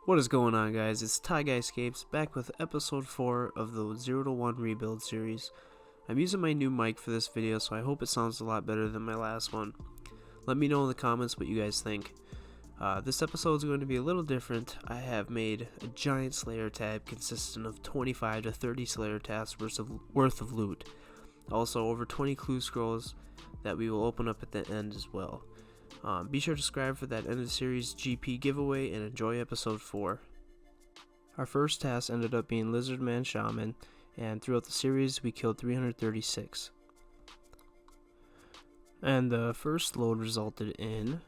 What is going on, guys? It's TyGuyScapes back with episode 4 of the 0 to 1 rebuild series. I'm using my new mic for this video, so I hope it sounds a lot better than my last one. Let me know in the comments what you guys think. This episode is going to be a little different. I have made a giant Slayer tab consisting of 25 to 30 Slayer tasks worth of loot. Also over 20 clue scrolls that we will open up at the end as well. Be sure to subscribe for that end of the series GP giveaway and enjoy episode 4. Our first task ended up being Lizardman Shaman, and throughout the series we killed 336. And the first load resulted in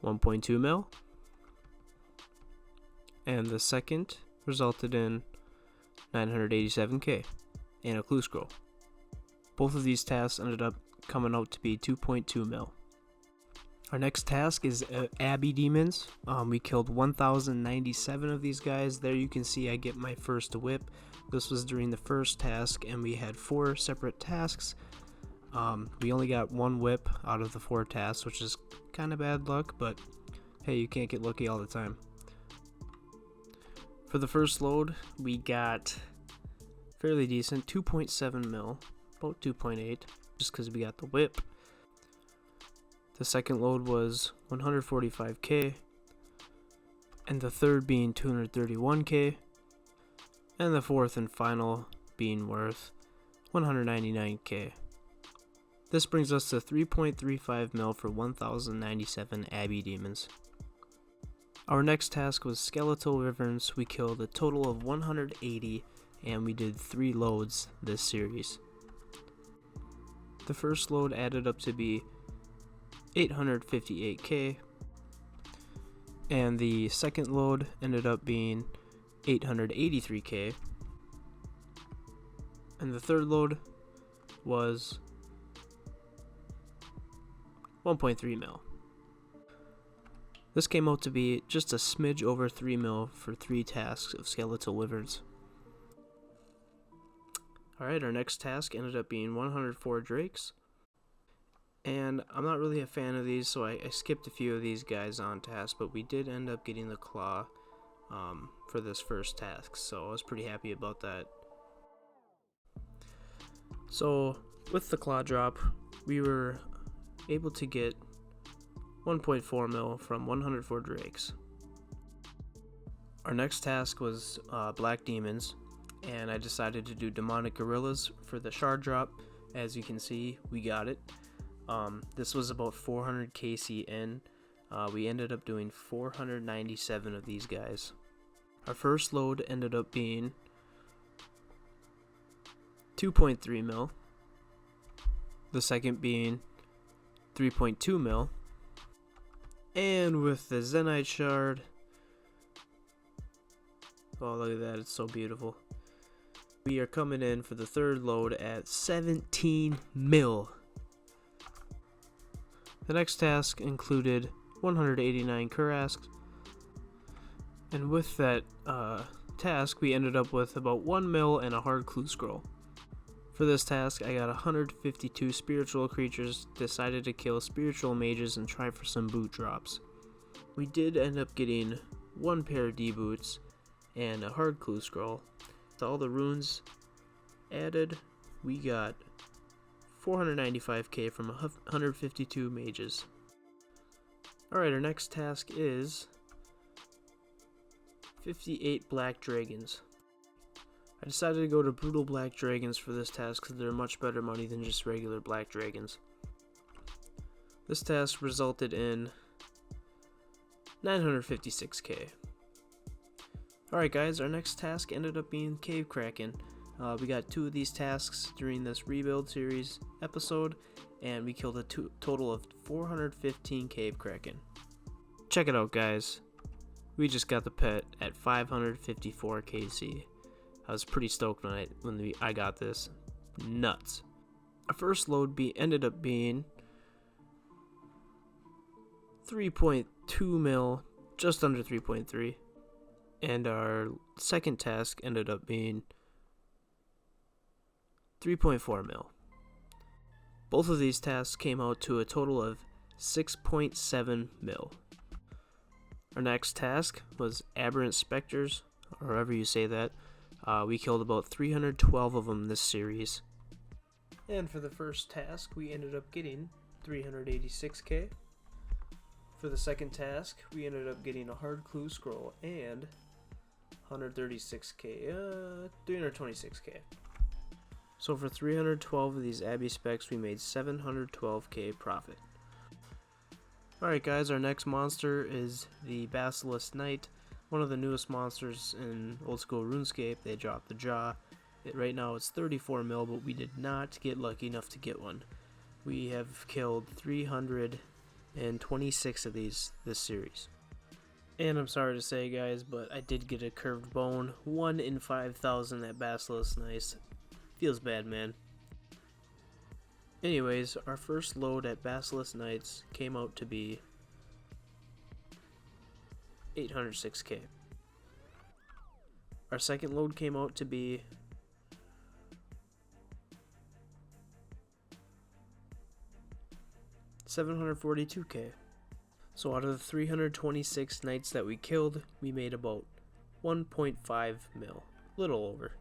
1.2 mil, and the second resulted in 987k and a clue scroll. Both of these tasks ended up coming out to be 2.2 mil. Our next task is Abbey Demons. We killed 1097 of these guys. There you can see I get my first whip. This was during the first task, and we had 4 separate tasks. We only got 1 whip out of the 4 tasks, which is kind of bad luck, but hey, you can't get lucky all the time. For the first load, we got fairly decent, 2.7 mil, about 2.8, just because we got the whip. The second load was 145k, and the third being 231k, and the fourth and final being worth 199k. This brings us to 3.35 mil for 1097 Abbey Demons. Our next task was Skeletal Wyverns. We killed a total of 180, and we did 3 loads this series. The first load added up to be 858k, and the second load ended up being 883k, and the third load was 1.3 mil. This came out to be just a smidge over 3 mil for 3 tasks of Skeletal Wyverns. Alright, our next task ended up being 104 Drakes. And I'm not really a fan of these, so I skipped a few of these guys on task, but we did end up getting the claw for this first task, so I was pretty happy about that. So with the claw drop, we were able to get 1.4 mil from 104 Drakes. Our next task was Black Demons, and I decided to do Demonic Gorillas for the shard drop. As you can see, we got it. This was about 400 KC in. We ended up doing 497 of these guys. Our first load ended up being 2.3 mil. The second being 3.2 mil. And with the Zenite shard, oh look at that, it's so beautiful. We are coming in for the third load at 17 mil. The next task included 189 Kurasks, and with that task we ended up with about 1 mil and a hard clue scroll. For this task I got 152 spiritual creatures, decided to kill spiritual mages and try for some boot drops. We did end up getting 1 pair of D-boots and a hard clue scroll. With all the runes added, we got 495k from 152 mages. Alright, our next task is 58 Black Dragons. I decided to go to Brutal Black Dragons for this task because they're much better money than just regular Black Dragons. This task resulted in 956k. Alright guys, our next task ended up being Cave Kraken. We got 2 of these tasks during this rebuild series episode, and we killed a total of 415 Cave Kraken. Check it out guys, we just got the pet at 554 KC. I was pretty stoked when I got this. Nuts. Our first load ended up being 3.2 mil, just under 3.3, and our second task ended up being 3.4 mil. Both of these tasks came out to a total of 6.7 mil. Our next task was aberrant specters, or however you say that. We killed about 312 of them this series. And for the first task, we ended up getting 386k. For the second task, we ended up getting a hard clue scroll and 136k, 326k. So for 312 of these Abbey specs, we made 712k profit. Alright guys, our next monster is the Basilisk Knight, one of the newest monsters in old school RuneScape. They dropped the jaw. Right now it's 34 mil, but we did not get lucky enough to get one. We have killed 326 of these this series. And I'm sorry to say guys, but I did get a curved bone. 1 in 5,000 at Basilisk Knights. Feels bad, man. Anyways, our first load at Basilisk Knights came out to be 806k. Our second load came out to be 742k. So out of the 326 knights that we killed, we made about 1.5 mil, little over.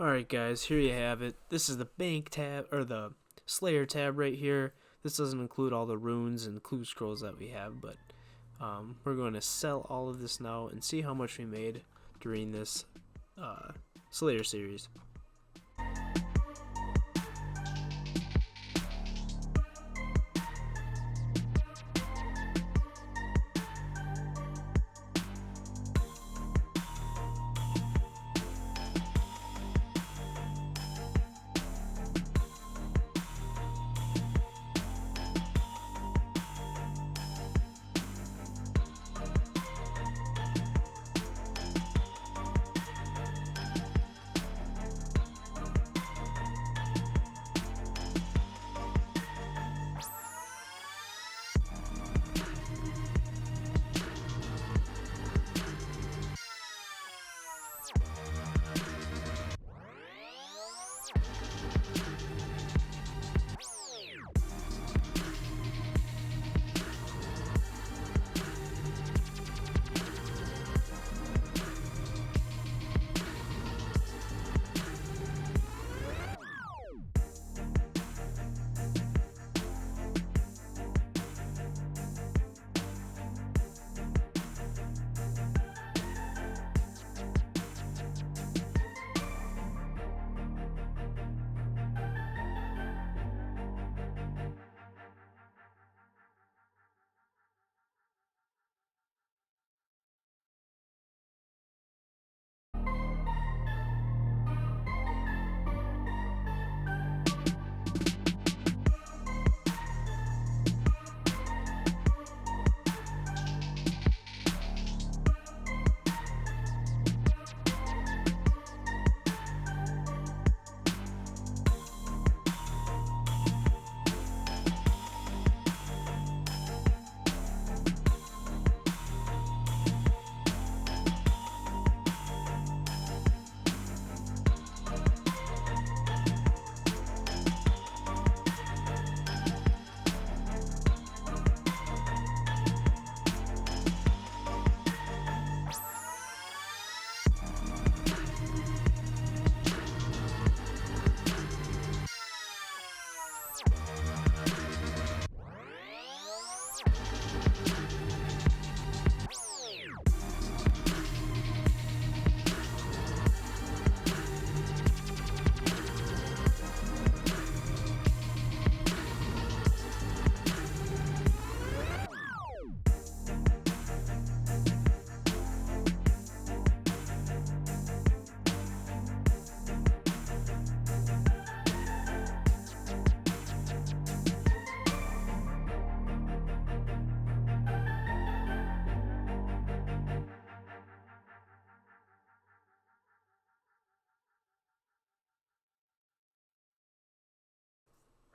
Alright guys, here you have it. This is the bank tab, or the Slayer tab right here. This doesn't include all the runes and clue scrolls that we have, but we're going to sell all of this now and see how much we made during this Slayer series.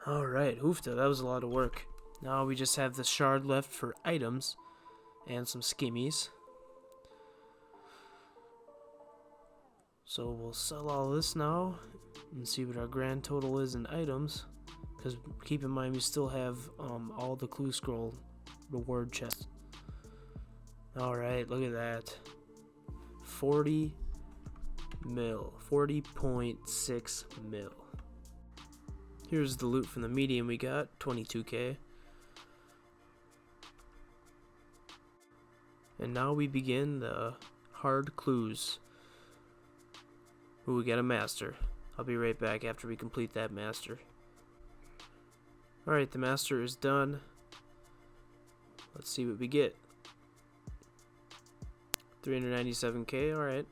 Alright, hoofta, that was a lot of work. Now we just have the shard left for items and some skimmies. So we'll sell all this now and see what our grand total is in items. Because keep in mind we still have all the clue scroll reward chests. Alright, look at that. 40 mil. 40.6 mil. Here's the loot from the medium we got. 22k. And now we begin the hard clues. Ooh, we got a master. I'll be right back after we complete that master. Alright, the master is done. Let's see what we get. 397k, alright.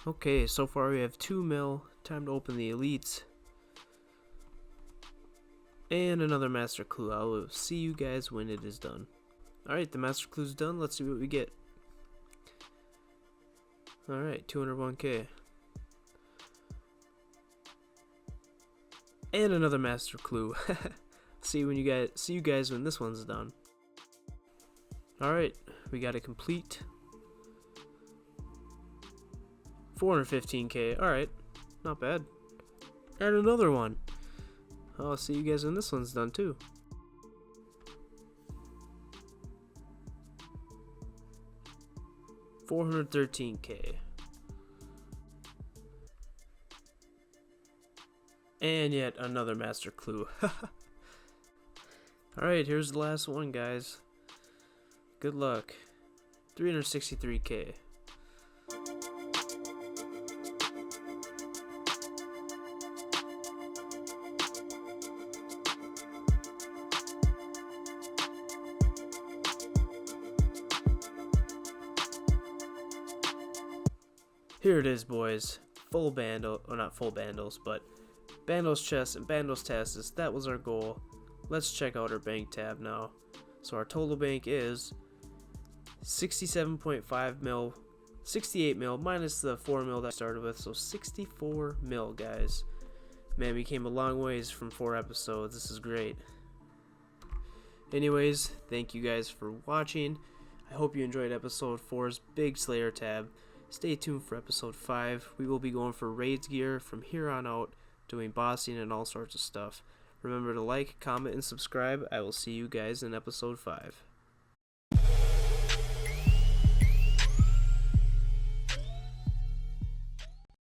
Okay, so far we have 2 mil. Time to open the elites. And another master clue. I will see you guys when it is done. Alright, the master clue's done. Let's see what we get. Alright, 201k. And another master clue. See you guys when this one's done. Alright, we got a complete 415k. Alright, not bad. And another one. I'll see you guys when this one's done too. $413k. And yet another master clue. Alright, here's the last one, guys. Good luck. 363k. Here it is, boys. Full bundle, or not full bundles, but bundles chest and bundles tasks. That was our goal. Let's check out our bank tab now. So our total bank is 67.5 mil, 68 mil minus the 4 mil that I started with, so 64 mil, guys. Man, we came a long ways from 4 episodes. This is great. Anyways, thank you guys for watching. I hope you enjoyed episode 4's big Slayer tab. Stay tuned for episode 5. We will be going for raids gear from here on out, doing bossing and all sorts of stuff. Remember to like, comment, and subscribe. I will see you guys in episode 5.